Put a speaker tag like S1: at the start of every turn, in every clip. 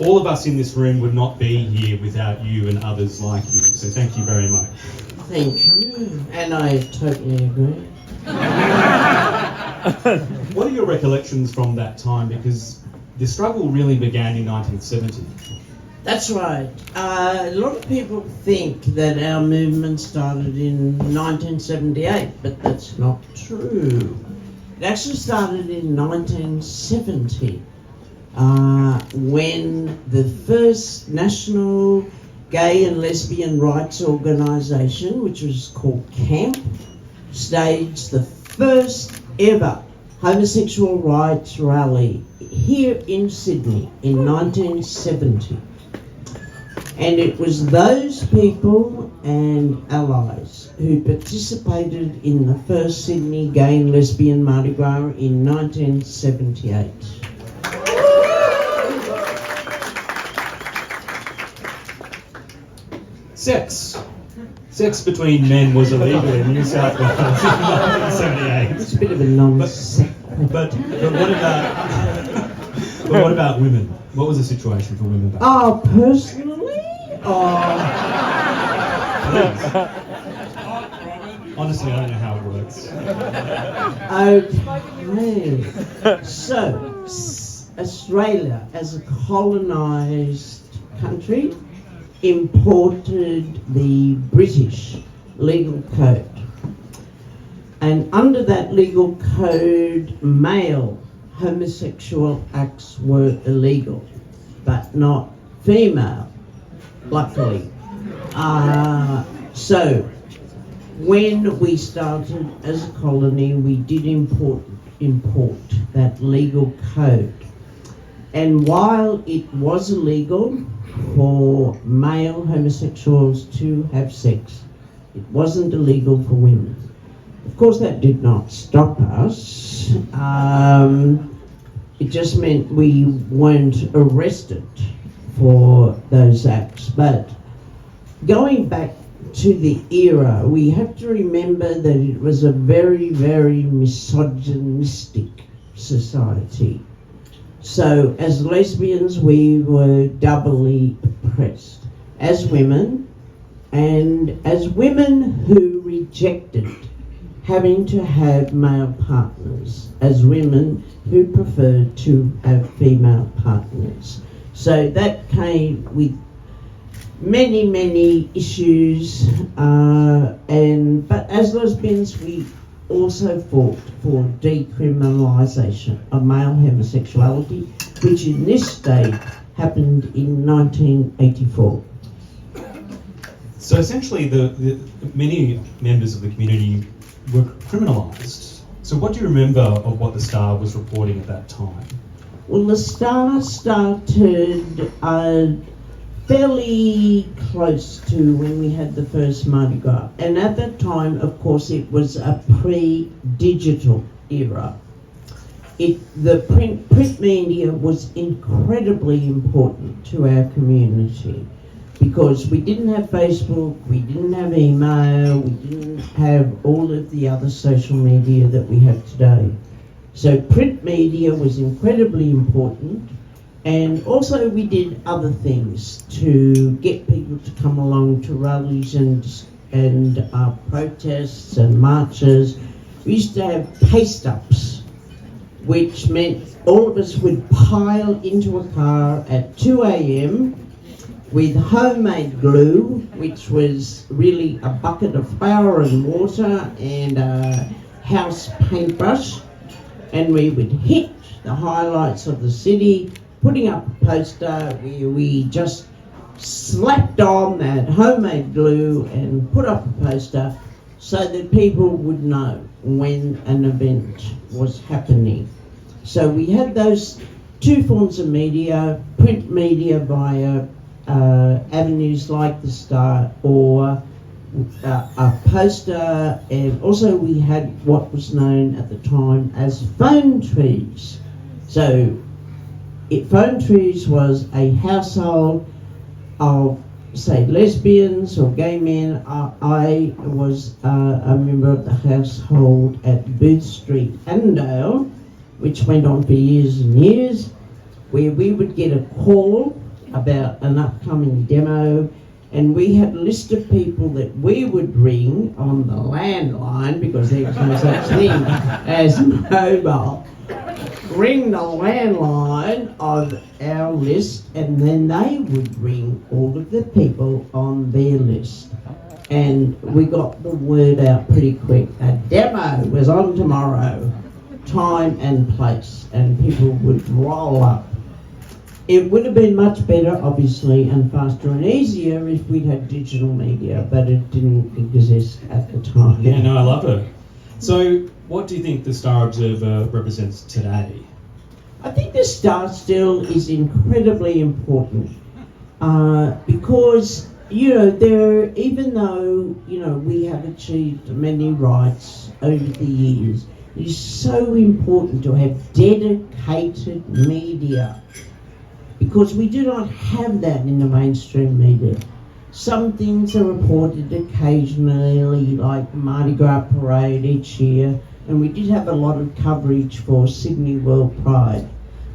S1: all of us in this room would not be here without you and others like you. So thank you very much.
S2: Thank you, and I totally agree.
S1: What are your recollections from that time? Because the struggle really began in 1970.
S2: That's right. A lot of people think that our movement started in 1978, but that's not true. It actually started in 1970, when the first national gay and lesbian rights organisation, which was called CAMP, staged the first ever homosexual rights rally here in Sydney in 1970. And it was those people and allies who participated in the first Sydney Gay and Lesbian Mardi Gras in 1978.
S1: Sex between men was illegal in New South Wales in 1978.
S2: It's a bit of a non-sequitur.
S1: But what about women? What was the situation for women back then?
S2: Oh, personally?
S1: Please. Honestly, I don't know how it works.
S2: Okay. So, Australia, as a colonised country, imported the British legal code. And under that legal code, male homosexual acts were illegal, but not female, luckily. So, when we started as a colony, we did import that legal code. And while it was illegal for male homosexuals to have sex, it wasn't illegal for women. Of course, that did not stop us. It just meant we weren't arrested for those acts. But going back to the era, we have to remember that it was a very, very misogynistic society. So as lesbians, we were doubly oppressed as women, and as women who rejected having to have male partners, as women who preferred to have female partners. So that came with many, many issues, but as lesbians, we also fought for decriminalisation of male homosexuality, which in this state happened in 1984.
S1: So essentially, the many members of the community were criminalised. So what do you remember of what the Star was reporting at that time?
S2: Well, the Star started fairly close to when we had the first Mardi Gras. And at that time, of course, it was a pre-digital era. The print media was incredibly important to our community because we didn't have Facebook, we didn't have email, we didn't have all of the other social media that we have today. So print media was incredibly important. And also we did other things to get people to come along to rallies and protests and marches. We used to have paste-ups, which meant all of us would pile into a car at 2 a.m. with homemade glue, which was really a bucket of flour and water and a house paintbrush, and we would hit the highlights of the city, putting up a poster where we just slapped on that homemade glue and put up a poster so that people would know when an event was happening. So we had those two forms of media, print media via avenues like the Star or a poster, and also we had what was known at the time as phone trees. So phone trees was a household of, say, lesbians or gay men. I was a member of the household at Booth Street, Annandale, which went on for years and years, where we would get a call about an upcoming demo, and we had a list of people that we would ring on the landline, because there was no such thing as mobile. Ring the landline of our list, and then they would ring all of the people on their list. And we got the word out pretty quick. A demo was on tomorrow, time and place, and people would roll up. It would have been much better, obviously, and faster and easier if we'd had digital media, but it didn't exist at the time.
S1: Yeah, no, I love it. So, what do you think the Star Observer represents today?
S2: I think the Star still is incredibly important because, even though, we have achieved many rights over the years, it is so important to have dedicated media, because we do not have that in the mainstream media. Some things are reported occasionally, like Mardi Gras parade each year, and we did have a lot of coverage for Sydney World Pride.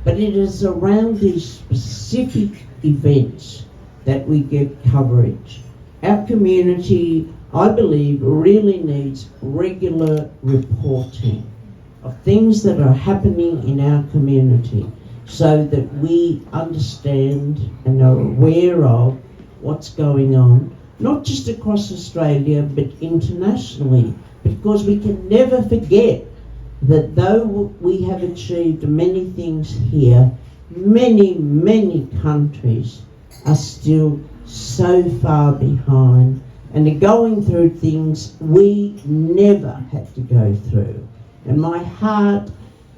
S2: But it is around these specific events that we get coverage. Our community, I believe, really needs regular reporting of things that are happening in our community, so that we understand and are aware of what's going on, not just across Australia, but internationally, because we can never forget that though we have achieved many things here, many, many countries are still so far behind and are going through things we never had to go through. And my heart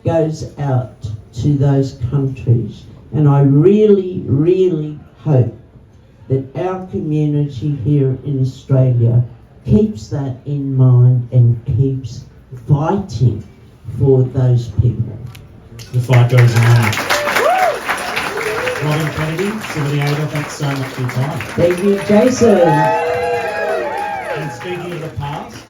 S2: goes out to those countries, and I really, really hope that our community here in Australia keeps that in mind and keeps fighting for those people.
S1: The fight goes on. Robyn Kennedy, 78, thanks so much for your time.
S2: Thank you, Jason.